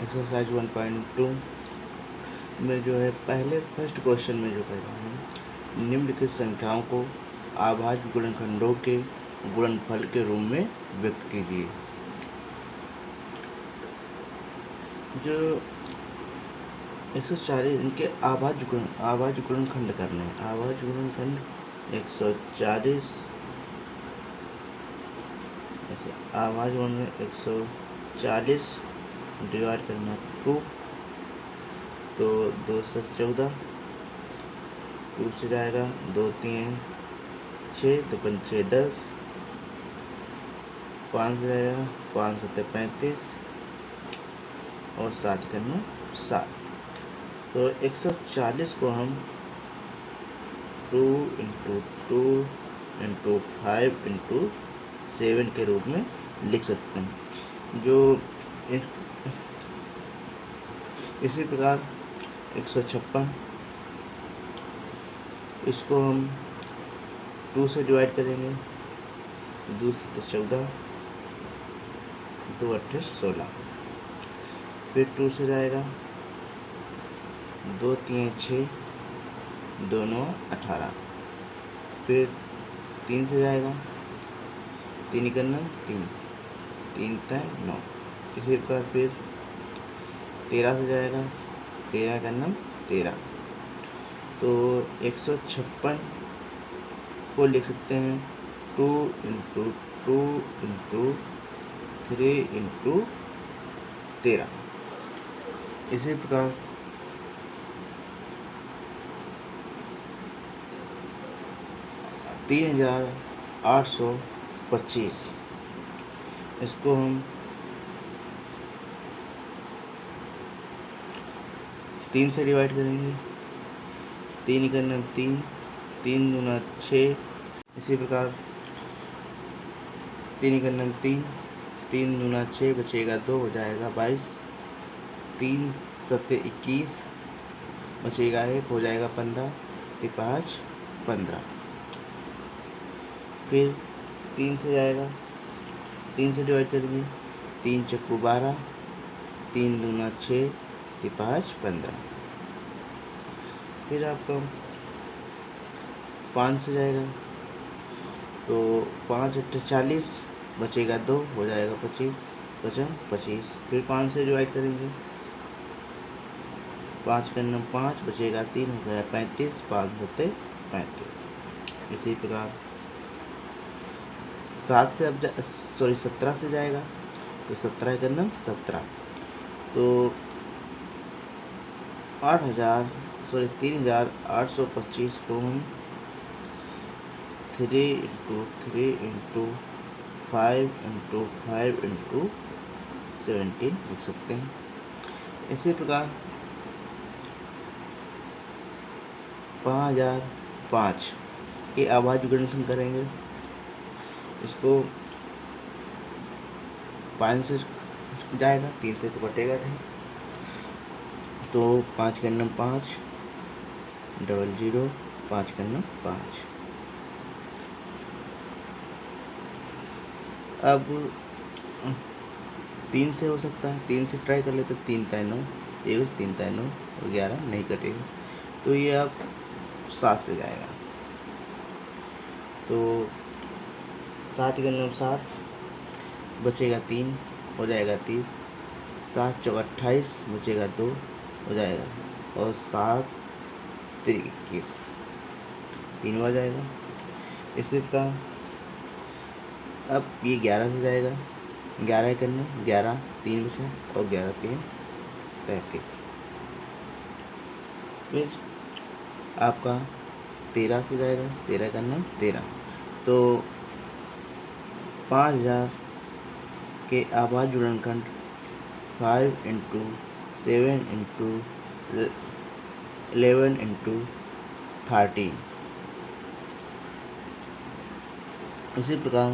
Exercise 1.2 में जो है पहले फर्स्ट क्वेश्चन में जो कह रहा हूँ, निम्नलिखित संख्याओं को अभाज्य गुणनखंडों के गुणनफल के रूप में व्यक्त कीजिए। जो 140 इनके अभाज्य गुणनखंड करने हैं। अभाज्य गुणनखंड 140 अभाज्य गुणनखंड 140 डिवाइड करना 2 तो 2 से 14 2 से जाएगा 2 3 6 2 5 6 10 5 से जाएगा 5 7 35 और 7 करना 7। तो 140 को हम 2 × 2 × 5 × 7 के रूप में लिख सकते हैं। जो इसी प्रकार 156 इसको हम 2 से डिवाइड करेंगे, 2 से 14 2 8 16 फिर 2 से जाएगा 2 3 6 2 9 18 फिर 3 से जाएगा 3 करना 3 3 3 9 इसी प्रकार फिर 13 से जाएगा 13 करना 13। तो 156 को लिख सकते हैं 2 × 2 × 3 × 13। इसी प्रकार 3825 इसको हम 3 से डिवाइड करेंगे, 3 करना 3 3 दूना 6 इसी प्रकार 3 करना 3 3 दूना 6 बचेगा 2 हो जाएगा 22 3 7 21 बचेगा 1 हो जाएगा 15 5 15 फिर 3 से जाएगा 3 से डिवाइड करेंगे 3 चक्कू 12 3 दूना 6 5 15 फिर आपका 5 से जाएगा तो 5 8 40 बचेगा 2 हो जाएगा 25 25 फिर 5 से डिवाइड करेंगे 5 करना 5 बचेगा 3 हो गया 35 5 होते 35। इसी प्रकार 7 से अब 17 से जाएगा तो 17 करना 17 तो 3825 को हम 3 × 3 × 5 × 5 × 17 लिख सकते हैं। इसी प्रकार 5005 के अभाज्य गुणनखंड करेंगे। इसको 5 से जाएगा 3 से तो कटेगा नहीं तो 5 करना 5 00 5 करना 5। अब 3 से हो सकता है, 3 से ट्राई कर लेते 3 3 9 1 3 3 9 और 11 नहीं कटेगा तो ये अब 7 से जाएगा तो 7 करना 7 बचेगा 3 हो जाएगा 30 7 × 28 बचेगा 2 हो जाएगा और 7 3 21 3 हो जाएगा। इसी प्रकार अब ये 11 से जाएगा 11 करना 11 3 बचा और 11 3 35 फिर आपका 13 से जाएगा 13 करना 13 तो 5000 के अभाज्य गुणनखंड 5 × 7 × 11 × 13 इसी प्रकार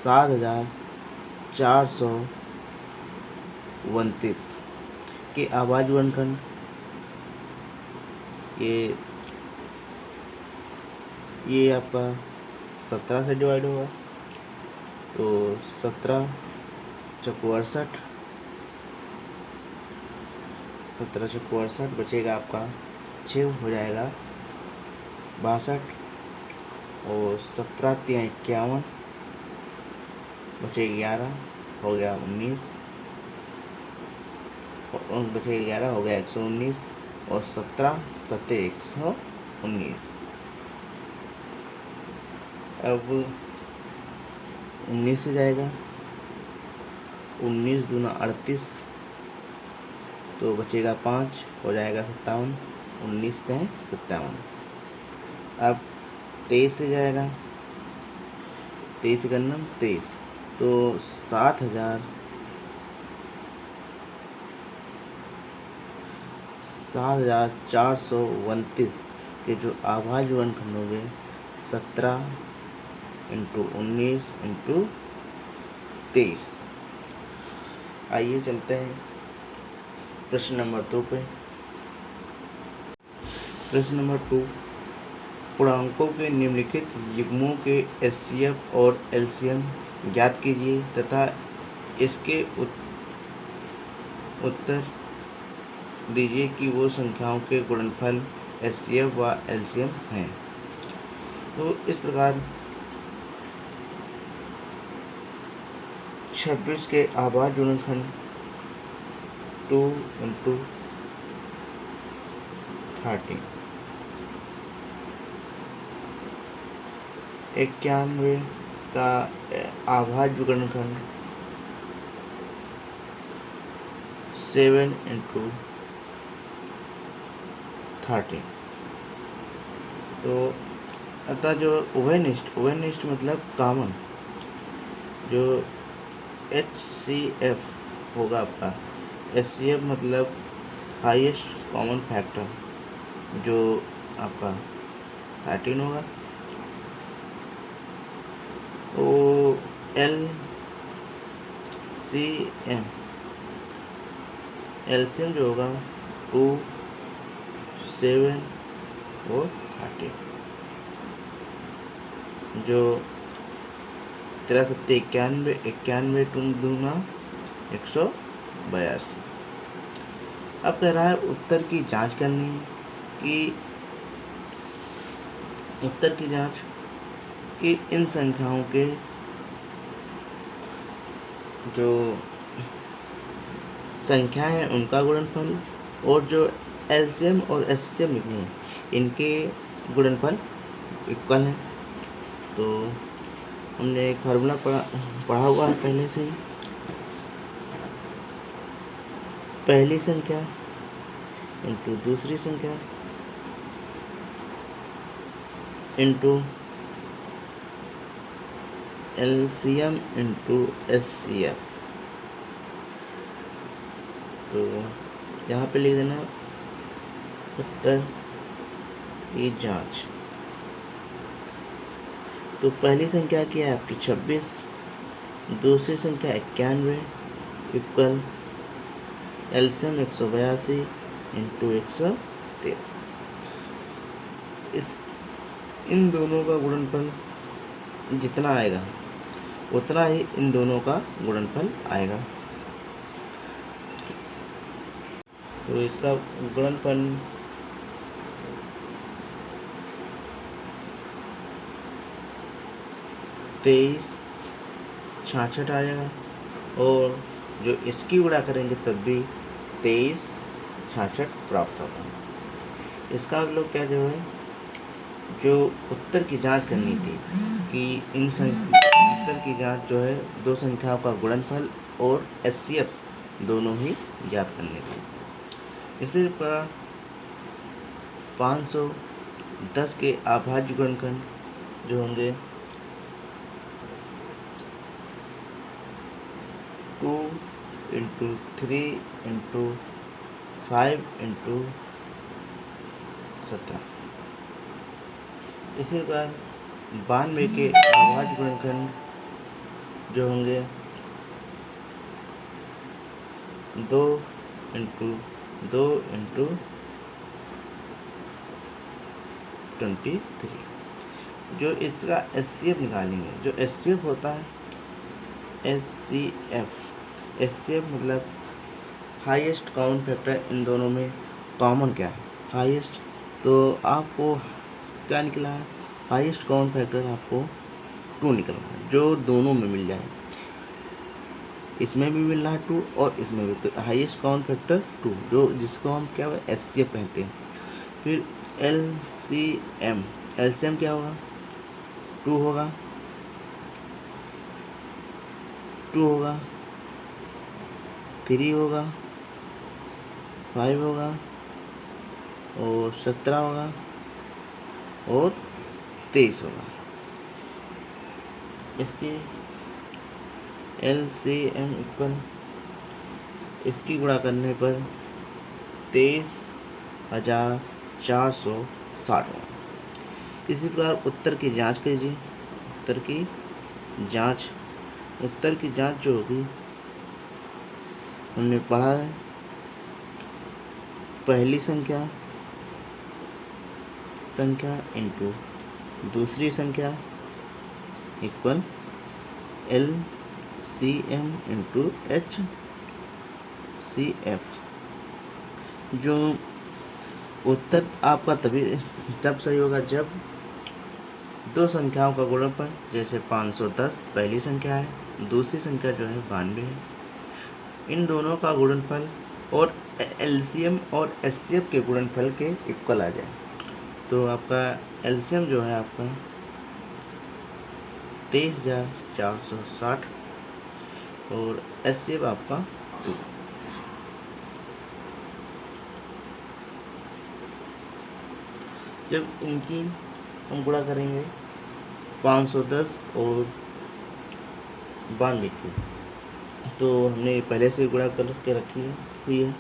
7429 के अभाज्य गुणनखंड ये आपका 17 से डिवाइड होगा तो 17 × 68 17 चौको 68, बचेगा आपका 6, हो जाएगा 62, और 17 तिया 51, बचे 11, हो गया 19, और बचे 11, हो गया 119, और 17 सत्ते 119। अब 19 से जाएगा, 19 दूना 38, तो बचेगा 5, हो जाएगा 57, 19 तें 57। अब 23 से जाएगा, 23 गन्ना 23, तो 7,429 के जो आभाज्य गुणनखंड हो गए 17 × 19 × 23। आइए चलते हैं प्रश्न नंबर 2 पे। प्रश्न नंबर 2, पूर्णांकों के निम्नलिखित युग्मों के एचसीएफ और एलसीएम ज्ञात कीजिए तथा इसके उत्तर दीजिए कि वो संख्याओं के गुणनफल एचसीएफ व एलसीएम हैं। तो इस प्रकार 26 के आभाज्य गुणनखंड 2 × 30, 91 का आभाज्य गुणनखंड 7 × 30। तो अतः जो उभयनिष्ठ मतलब कॉमन जो HCF होगा आपका, HCF मतलब हाईएस्ट कॉमन फैक्टर, जो आपका 13 होगा। तो LCM जो होगा 2, 7 और 30, जो 13 सत्ते 91, 91 टून दूना 182। अब कह रहा है उत्तर की जांच करनी है कि उत्तर की जांच कि इन संख्याओं के जो संख्या है उनका गुणनफल और जो एलसीएम और एचसीएम लिखने हैं इनके गुणनफल इक्वल है। तो हमने एक फार्मूला पढ़ा हुआ है पहले से ही, पहली संख्या इंटू दूसरी संख्या इंटू एलसीएम इंटू एचसीएफ। तो यहाँ पे लिख देना उत्तर की जांच। तो पहली संख्या क्या है आपकी 26, दूसरी संख्या 91 इक्वल एलसीएम 182 इंटू 113। इन दोनों का गुणनफल जितना आएगा उतना ही इन दोनों का गुणनफल आएगा। तो इसका गुणनफल 2366 आ जाएगा, और जो इसकी गुणा करेंगे तब भी 2366 प्राप्त होगा। इसका मतलब क्या जो है, जो उत्तर की जांच करनी थी कि इन उत्तर की जांच जो है दो संख्याओं का गुणनफल और एचसीएफ दोनों ही ज्ञात करने थे। इसी प्रकार 510 के अभाज्य गुणनखंड जो होंगे 2 × 3 × 5 × 17। इसी प्रकार 92 के अभाज्य गुणनखंड जो होंगे 2 × 2 × 23। जो इसका एचसीएफ निकालेंगे, जो एचसीएफ होता है एचसीएफ मतलब हाईएस्ट कॉमन फैक्टर इन दोनों में कॉमन क्या है, हाईएस्ट, तो आपको क्या निकला है, हाईएस्ट कॉमन फैक्टर आपको 2 निकला है, जो दोनों में मिल जाए, इसमें भी मिल रहा है 2 और इसमें भी, तो हाईएस्ट कॉमन फैक्टर 2, जो जिसको हम क्या है एचसीएफ कहते हैं। फिर एलसीएम, एलसीएम क्या होगा, 2 होगा, 2 होगा, 3 होगा, 5 होगा और 17 होगा और 23 होगा। इसकी LCM इक्वल, इसकी गुणा करने पर 23,460 होगा। इसी प्रकार उत्तर की जांच कीजिए, उत्तर की जांच, उत्तर की जांच जो होगी हमने पढ़ा है, पहली संख्या इंटू दूसरी संख्या इक्वल LCM इंटू HCF। जो उत्तर आपका तब सही होगा जब दो संख्याओं का गुणनफल, जैसे 510 पहली संख्या है, दूसरी संख्या जो है 92 है, इन दोनों का गुणनफल और LCM और HCF के गुणनफल के इक्वल आ जाए। तो आपका LCM जो है आपका 23,460 और HCF आपका 2। जब इनकी हम गुणा करेंगे 510 और 92 की, तो हमने पहले से गुणा करके रखी हुई है,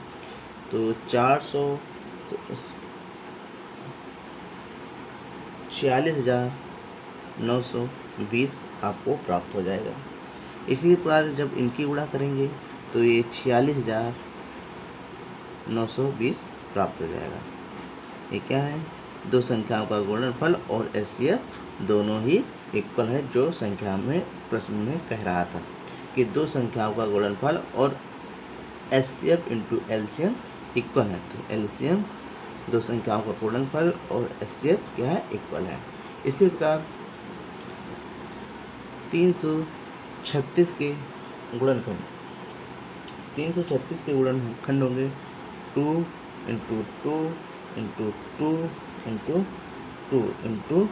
तो 46,920 आपको प्राप्त हो जाएगा। इसी प्रकार जब इनकी गुणा करेंगे तो ये 46,920 प्राप्त हो जाएगा। ये क्या है, दो संख्याओं का गुणनफल और HCF दोनों ही इक्वल है, जो संख्या में प्रश्न में कह रहा था कि दो संख्याओं का गुणनफल और HCF इंटू LCM इक्वल है। तो LCM दो संख्याओं का गुणनफल और HCF क्या है, इक्वल है। इसी प्रकार 336 के गुणनखंड, 336 के गुणनखंड होंगे 2 into 2 into 2 into 2 into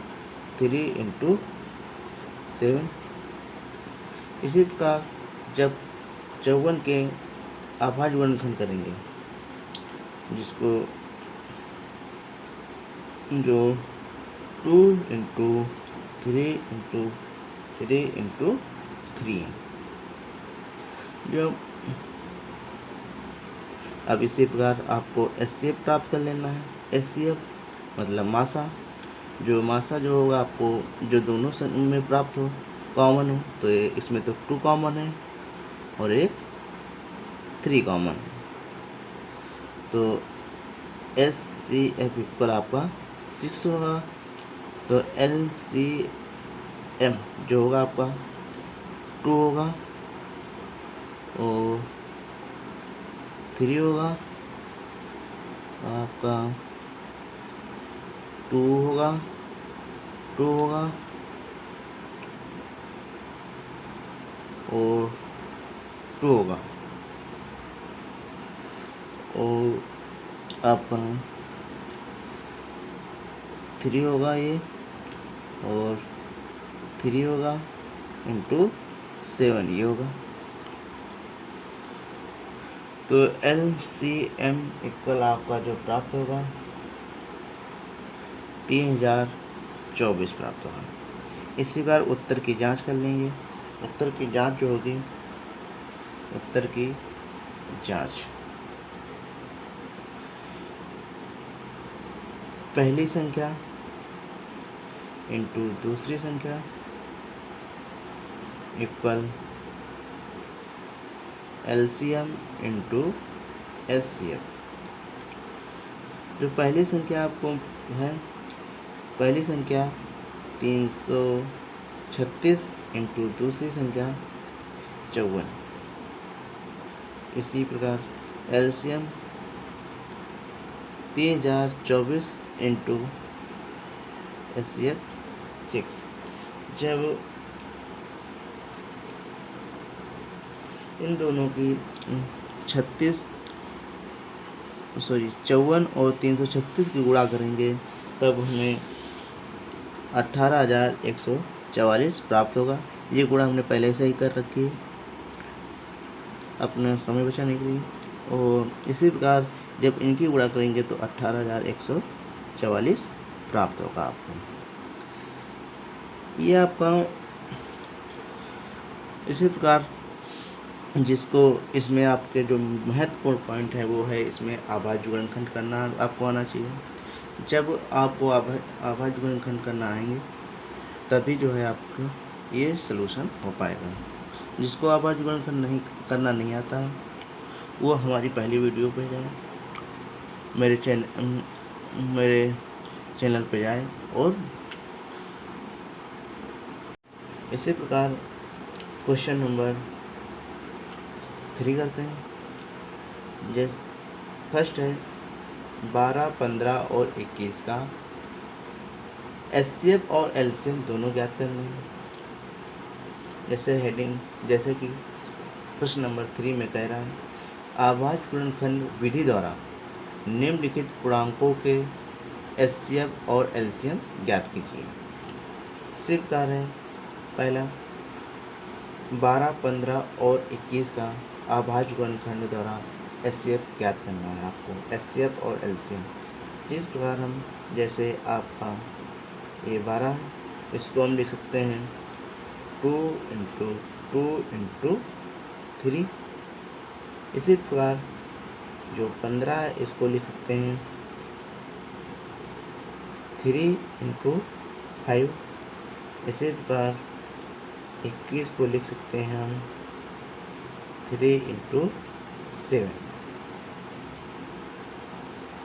3 into 7। इसी प्रकार जब 54 के अभाज्य गुणनखंड करेंगे, जिसको जो 2 इंटू 3 इंटू 3 इंटू 3, जो अब इसी प्रकार आपको HCF प्राप्त कर लेना है। HCF मतलब मासा, जो मासा जो होगा आपको, जो दोनों में प्राप्त हो, कॉमन हो, तो इसमें तो 2 कॉमन है और एक 3 कॉमन है, तो HCF इक्वल आपका 6 होगा। तो LCM जो होगा आपका 2 होगा और 3 होगा, आपका 2 होगा, 2 होगा और 2 होगा, और आपका 3 होगा ये, और 3 होगा इंटू 7 ये होगा। तो LCM इक्वल आपका जो प्राप्त होगा 3024 प्राप्त होगा। इसी बार उत्तर की जांच कर लेंगे। उत्तर की जांच जो होगी, उत्तर की जांच, पहली संख्या इंटू दूसरी संख्या इक्वल LCM इंटू HCF। जो पहली संख्या आपको है, पहली संख्या 336 इंटू दूसरी संख्या 54। इसी प्रकार एलसीएम 3024 इंटू HCF 6। जब इन दोनों की 54 और 336 की गुणा करेंगे तब हमें 18,144 प्राप्त होगा। ये गुणा हमने पहले से ही कर रखी है अपना समय बचाने के लिए। और इसी प्रकार जब इनकी गुणा करेंगे तो 18,144 प्राप्त होगा आपको। ये आपका इसी प्रकार जिसको इसमें आपके जो महत्वपूर्ण पॉइंट है वो है इसमें आभाज्य गुणनखंड करना आपको आना चाहिए। जब आपको आभाज्य गुणनखंड करना आएंगे तभी जो है आपको ये सलूशन हो पाएगा। जिसको आभाज्य गुणनखंड नहीं करना नहीं आता है वो हमारी पहली वीडियो पे जाए, मेरे चैनल पे जाए। और इसी प्रकार क्वेश्चन नंबर 3 करते हैं। जैसे फर्स्ट है 12, 15 और 21 का HCF और LCM दोनों ज्ञात करने हैं। जैसे हेडिंग जैसे कि प्रश्न नंबर 3 में कह रहा है आभाज्य गुणनखंड विधि द्वारा निम्नलिखित पूर्णांकों के HCF और LCM ज्ञात कीजिए। इसी प्रकार है पहला 12, 15 और 21 का आभाज्य गुणनखंड द्वारा HCF ज्ञात करना है आपको, HCF और LCM। जिस प्रकार हम जैसे आपका ये 12 है, इसको हम लिख सकते हैं 2 इंटू 2 इंटू 3। इसी प्रकार जो 15 है इसको लिख सकते हैं 3 इंटू 5। इसी प्रकार 21 को लिख सकते हैं हम 3 इंटू 7।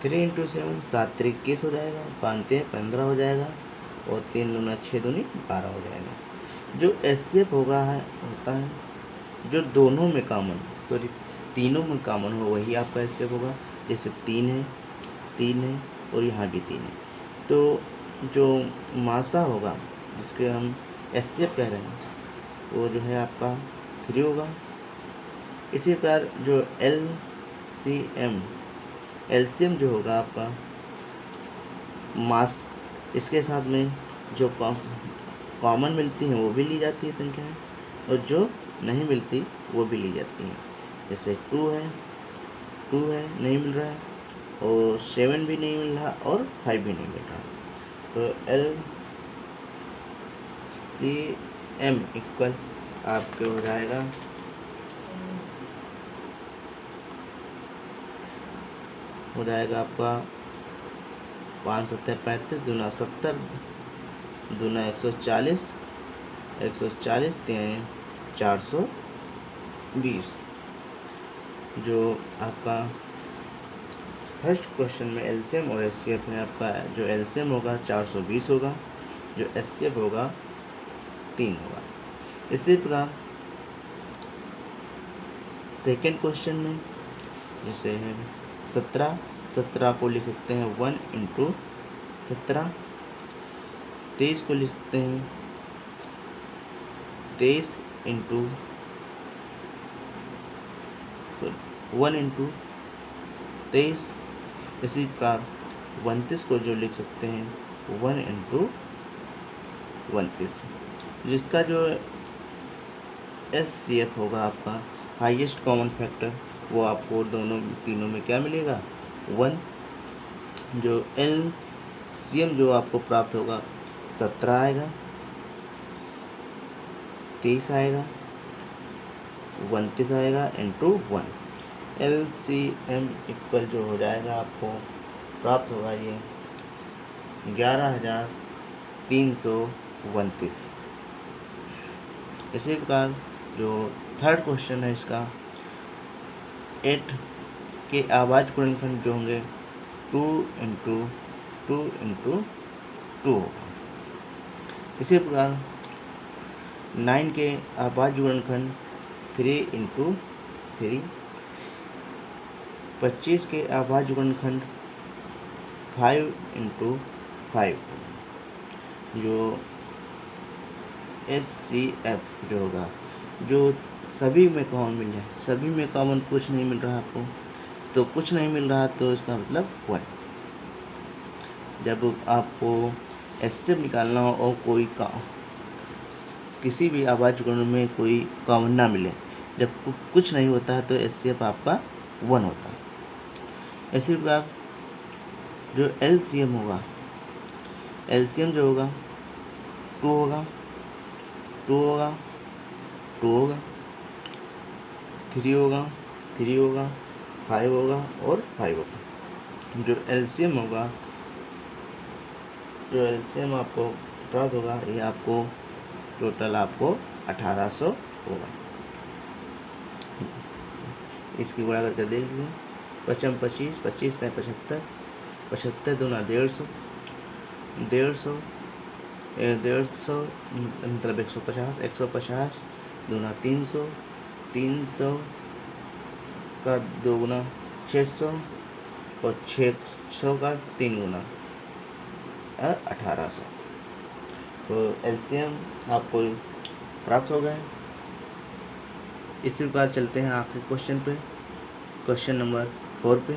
3 इंटू 7 7 3 21 हो जाएगा, 5 15 हो जाएगा और 3 दूना 6 दूनी 12 हो जाएगा। जो HCF होगा होता है जो दोनों में कॉमन तीनों में कॉमन हो वही आपका HCF होगा। जैसे 3 है और यहाँ भी 3 है तो जो मासा होगा जिसके हम HCF कह रहे हैं वो जो है आपका 3 होगा। इसी प्रकार जो LCM जो होगा आपका मास इसके साथ में जो कॉमन मिलती हैं वो भी ली जाती है संख्याएं और जो नहीं मिलती वो भी ली जाती हैं। जैसे 2 है नहीं मिल रहा है और 7 भी नहीं मिल रहा और 5 भी नहीं मिल रहा। तो LCM इक्वल आपके हो जाएगा आपका 5 7 35 दूना 70 दूना 140 3 420। जो आपका फर्स्ट क्वेश्चन में LCM और HCF में आपका जो LCM होगा 420 होगा, जो HCF होगा 3 होगा। इसी प्रकार सेकेंड क्वेश्चन में जैसे है 17 को लिख सकते हैं 1 इंटू 17। 23 को लिख सकते हैं 23 इंटू 1 इंटू 23। इसी प्रकार 29 को जो लिख सकते हैं 1 इंटू 29। जिसका जो HCF होगा आपका हाईएस्ट कॉमन फैक्टर वो आपको तीनों में क्या मिलेगा 1। जो LCM जो आपको प्राप्त होगा 17 आएगा, 23 आएगा, 29 आएगा इंटू 1। LCM इक्वल जो हो जाएगा आपको प्राप्त होगा ये 11,329। इसी प्रकार जो थर्ड क्वेश्चन है इसका 8 के आभाज्य गुणनखंड जो होंगे 2 इंटू 2 इंटू 2 होगा। इसी प्रकार 9 के आभाज्य गुणनखंड 3 इंटू 3। 25 के अभाज्य गुणनखंड 5 × 5 जो HCF जो होगा, जो सभी में कॉमन मिल जाए, सभी में कॉमन कुछ नहीं मिल रहा आपको, तो कुछ नहीं मिल रहा तो इसका मतलब 1। जब आपको HCF निकालना हो और कोई किसी भी अभाज्य गुणन में कोई कॉमन ना मिले, जब कुछ नहीं होता है तो HCF आपका 1 होता है। इसी प्रकार जो LCM होगा, LCM जो होगा 2 होगा, 2 होगा, 2 होगा, 3 होगा, 3 होगा, 5 होगा और 5 होगा। जो LCM होगा, जो LCM आपको प्राप्त होगा, ये आपको टोटल आपको 1800 होगा। इसकी गुणा करके देख लीजिए, 5 25, 25 में 75, 75 दूना 150, 150 मतलब 150, 150 दूना 300, 300 का 2 गुना 600 और 600 का 3 गुना 1800। तो LCM आपको प्राप्त हो गए। इसी प्रकार चलते हैं आपके क्वेश्चन पे, क्वेश्चन नंबर 4 पे।